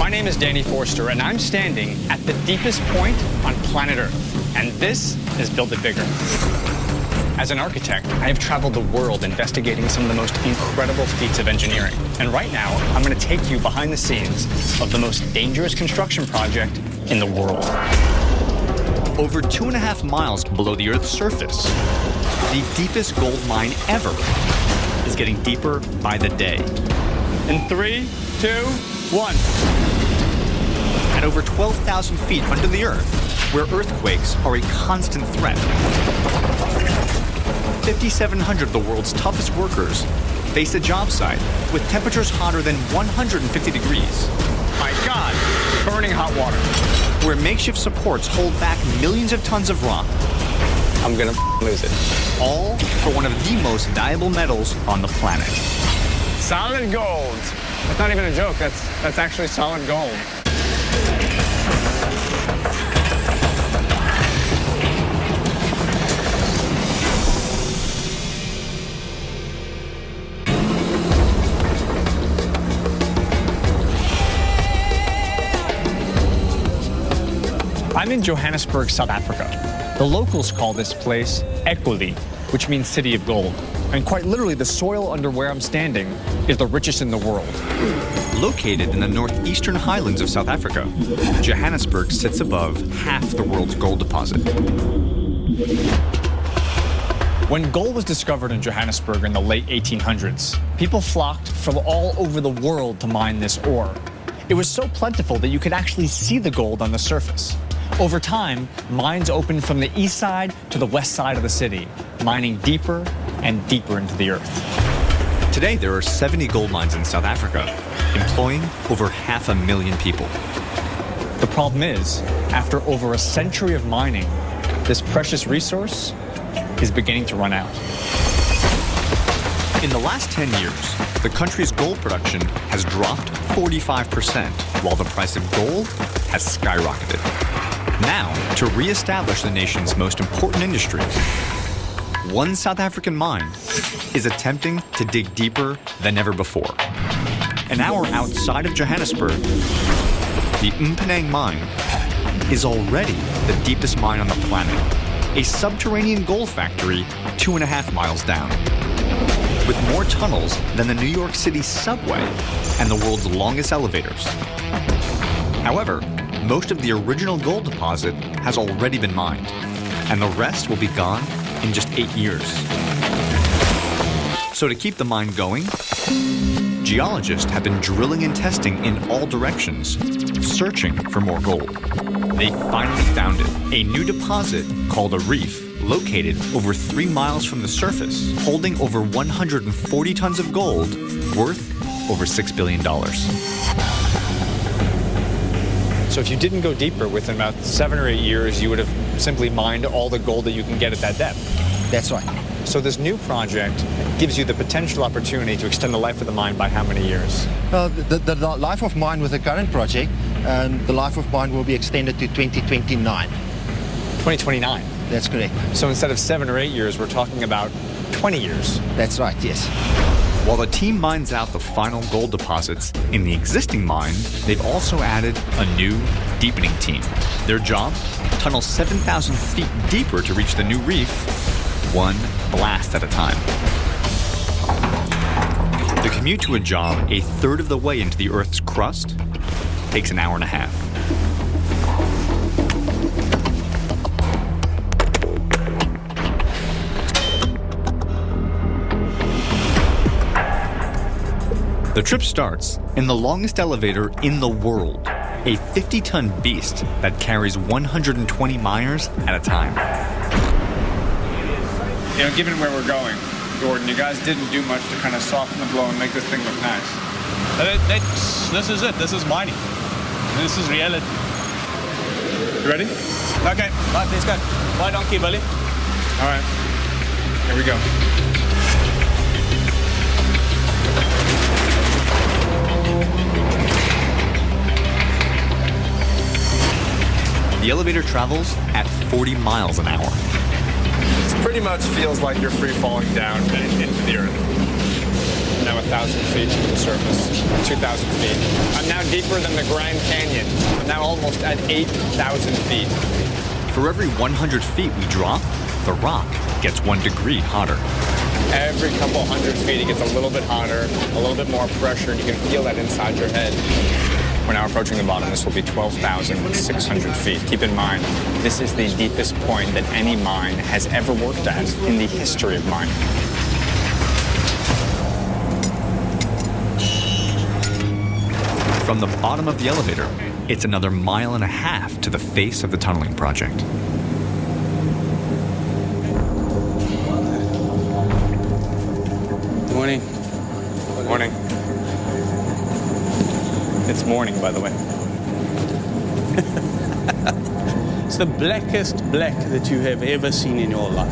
My name is Danny Forster, and I'm standing at the deepest point on planet Earth. And this is Build It Bigger. As an architect, I have traveled the world investigating some of the most incredible feats of engineering. And right now, I'm going to take you behind the scenes of the most dangerous construction project in the world. Over 2.5 miles below the Earth's surface, the deepest gold mine ever is getting deeper by the day. In 3, 2, 1. At over 12,000 feet under the Earth, where earthquakes are a constant threat, 5,700 of the world's toughest workers face a job site with temperatures hotter than 150 degrees. My God, burning hot water. Where makeshift supports hold back millions of tons of rock. I'm gonna lose it. All for one of the most valuable metals on the planet. Solid gold. That's not even a joke, that's actually solid gold. I'm in Johannesburg, South Africa. The locals call this place Ekoli, which means city of gold. And quite literally, the soil under where I'm standing is the richest in the world. Located in the northeastern highlands of South Africa, Johannesburg sits above half the world's gold deposit. When gold was discovered in Johannesburg in the late 1800s, people flocked from all over the world to mine this ore. It was so plentiful that you could actually see the gold on the surface. Over time, mines opened from the east side to the west side of the city, mining deeper and deeper into the earth. Today, there are 70 gold mines in South Africa, employing over 500,000 people. The problem is, after over a century of mining, this precious resource is beginning to run out. In the last 10 years, the country's gold production has dropped 45%, while the price of gold has skyrocketed. Now, to re-establish the nation's most important industry, one South African mine is attempting to dig deeper than ever before. An hour outside of Johannesburg, the Mponeng mine is already the deepest mine on the planet, a subterranean gold factory 2.5 miles down. With more tunnels than the New York City subway and the world's longest elevators. However, most of the original gold deposit has already been mined, and the rest will be gone in just 8 years. So to keep the mine going, geologists have been drilling and testing in all directions, searching for more gold. They finally found it, a new deposit called a reef, located over 3 miles from the surface, holding over 140 tons of gold, worth over $6 billion. So if you didn't go deeper, within about 7 or 8 years, you would have simply mined all the gold that you can get at that depth. That's right. So this new project gives you the potential opportunity to extend the life of the mine by how many years? The life of mine with the current project, the life of mine will be extended to 2029. 2029? That's correct. So instead of 7 or 8 years, we're talking about 20 years. That's right, yes. While the team mines out the final gold deposits in the existing mine, they've also added a new deepening team. Their job? Tunnel 7,000 feet deeper to reach the new reef, one blast at a time. The commute to a job a third of the way into the Earth's crust takes an hour and a half. The trip starts in the longest elevator in the world, a 50-ton beast that carries 120 miners at a time. You know, given where we're going, Gordon, you guys didn't do much to kind of soften the blow and make this thing look nice. This is it. This is mining. This is reality. You ready? Okay, right, let's go. Right on key, Billy. All right, here we go. The elevator travels at 40 miles an hour. It pretty much feels like you're free falling down into the earth. Now with 1,000 feet to the surface, 2,000 feet. I'm now deeper than the Grand Canyon. I'm now almost at 8,000 feet. For every 100 feet we drop, the rock gets 1 degree hotter. Every couple hundred feet, it gets a little bit hotter, a little bit more pressure, and you can feel that inside your head. We're now approaching the bottom. This will be 12,600 feet. Keep in mind, this is the deepest point that any mine has ever worked at in the history of mining. From the bottom of the elevator, it's another 1.5 miles to the face of the tunneling project. Morning. Morning. It's morning, by the way. It's the blackest black that you have ever seen in your life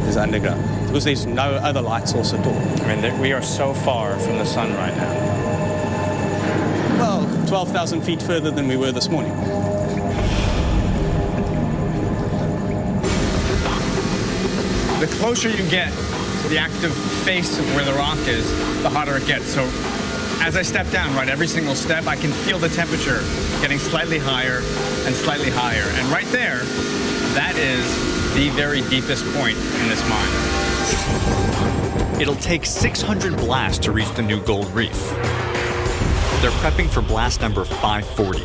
is underground, because there's no other light source at all. I mean, we are so far from the sun right now. Well, 12,000 feet further than we were this morning. The closer you get to the active face of where the rock is, the hotter it gets. So as I step down, right, every single step, I can feel the temperature getting slightly higher and slightly higher. And right there, that is the very deepest point in this mine. It'll take 600 blasts to reach the new gold reef. They're prepping for blast number 540.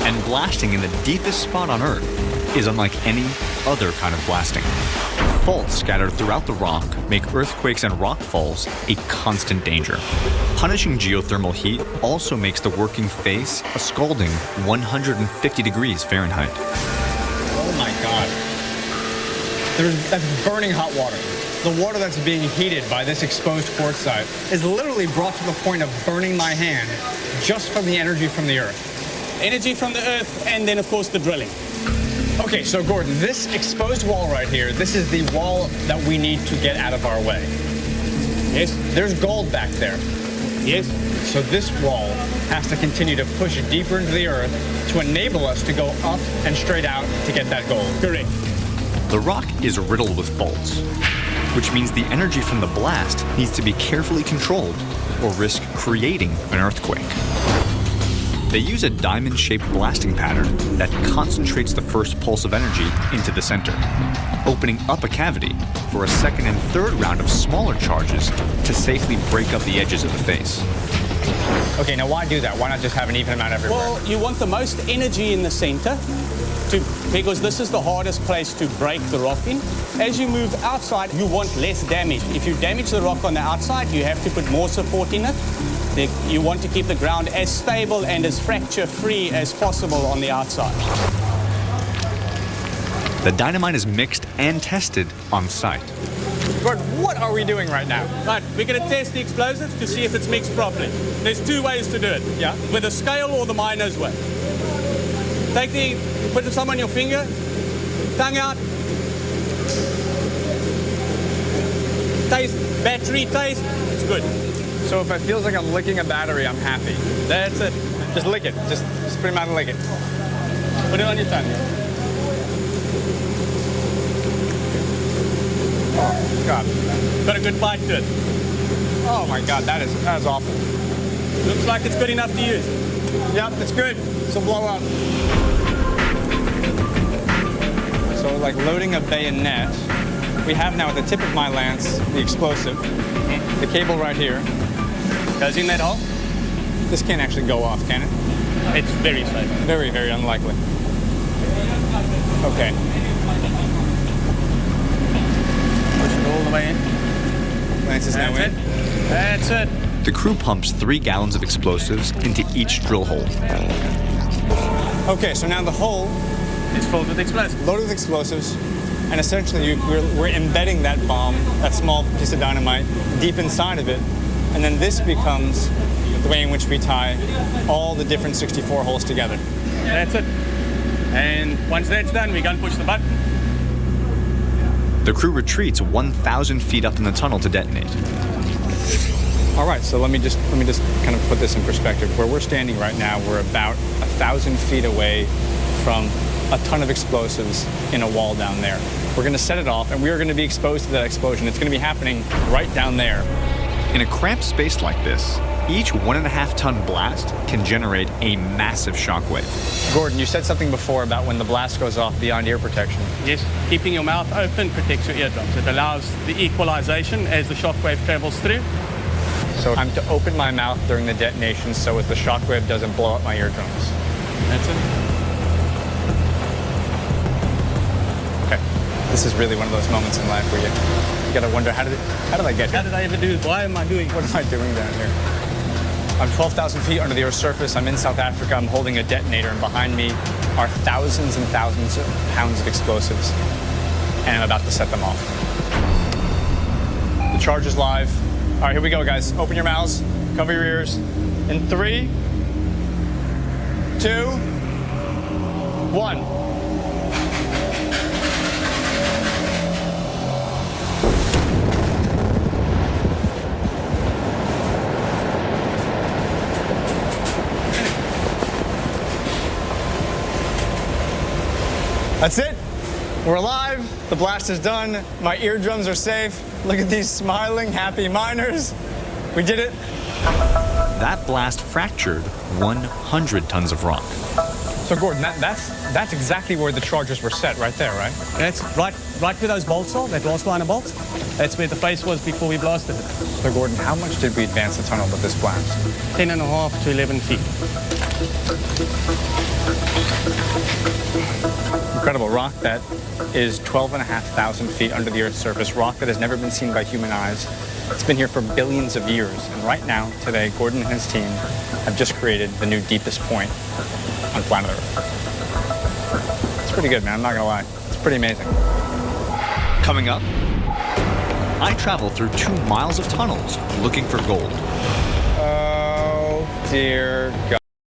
And blasting in the deepest spot on Earth is unlike any other kind of blasting. Faults scattered throughout the rock make earthquakes and rock falls a constant danger. Punishing geothermal heat also makes the working face a scalding 150 degrees Fahrenheit. Oh my God. That's burning hot water. The water that's being heated by this exposed quartzite is literally brought to the point of burning my hand just from the energy from the earth. Energy from the earth, and then, of course, the drilling. Okay, so Gordon, this exposed wall right here, this is the wall that we need to get out of our way. Yes? There's gold back there. Yes? So this wall has to continue to push deeper into the earth to enable us to go up and straight out to get that gold. Correct. The rock is riddled with faults, which means the energy from the blast needs to be carefully controlled or risk creating an earthquake. They use a diamond-shaped blasting pattern that concentrates the first pulse of energy into the center, opening up a cavity for a second and third round of smaller charges to safely break up the edges of the face. Okay, now why do that? Why not just have an even amount everywhere? Well, you want the most energy in the center because this is the hardest place to break the rock in. As you move outside, you want less damage. If you damage the rock on the outside, you have to put more support in it. You want to keep the ground as stable and as fracture-free as possible on the outside. The dynamite is mixed and tested on site. Gordon, what are we doing right now? Right, we're going to test the explosives to see if it's mixed properly. There's 2 ways to do it. Yeah. With a scale or the miner's way. Put some on your finger, tongue out. Taste, battery taste, it's good. So if it feels like I'm licking a battery, I'm happy. That's it. Just lick it. Just put him out and lick it. Put it on your tongue. Oh, God. Got a good bite to it. Oh, my God. That is awful. Looks like it's good enough to use. Yep, it's good. So blow up. So like loading a bayonet, we have now at the tip of my lance the explosive, the cable right here. Goes in that hole? This can't actually go off, can it? It's very safe. Very, very unlikely. Okay. Push it all the way in. Lance is now in. That's it. The crew pumps 3 gallons of explosives into each drill hole. Okay, so now the hole It's filled with explosives. loaded with explosives, and essentially we're embedding that bomb, that small piece of dynamite, deep inside of it, and then this becomes the way in which we tie all the different 64 holes together. That's it. And once that's done, we can push the button. The crew retreats 1,000 feet up in the tunnel to detonate. All right, so let me just kind of put this in perspective. Where we're standing right now, we're about 1,000 feet away from a ton of explosives in a wall down there. We're going to set it off, and we are going to be exposed to that explosion. It's going to be happening right down there. In a cramped space like this, each 1.5-ton blast can generate a massive shockwave. Gordon, you said something before about when the blast goes off beyond ear protection. Yes, keeping your mouth open protects your eardrums. It allows the equalization as the shockwave travels through. So I'm to open my mouth during the detonation so as the shockwave doesn't blow up my eardrums. That's it. Okay. This is really one of those moments in life where you gotta wonder, how did I get here? How did I ever do it? Why am I doing it? What am I doing down here? I'm 12,000 feet under the Earth's surface. I'm in South Africa. I'm holding a detonator, and behind me are thousands and thousands of pounds of explosives, and I'm about to set them off. The charge is live. All right, here we go, guys. Open your mouths, cover your ears. In 3, 2, 1. That's it. We're alive. The blast is done. My eardrums are safe. Look at these smiling, happy miners. We did it. That blast fractured 100 tons of rock. So Gordon, that's exactly where the charges were set, right there, right? That's right where those bolts are, that last line of bolts. That's where the face was before we blasted it. So Gordon, how much did we advance the tunnel with this blast? 10.5 to 11 feet. Incredible rock that is 12,500 feet under the Earth's surface, rock that has never been seen by human eyes. It's been here for billions of years, and right now, today, Gordon and his team have just created the new deepest point on planet Earth. It's pretty good, man, I'm not gonna lie. It's pretty amazing. Coming up, I travel through 2 miles of tunnels looking for gold. Oh, dear God.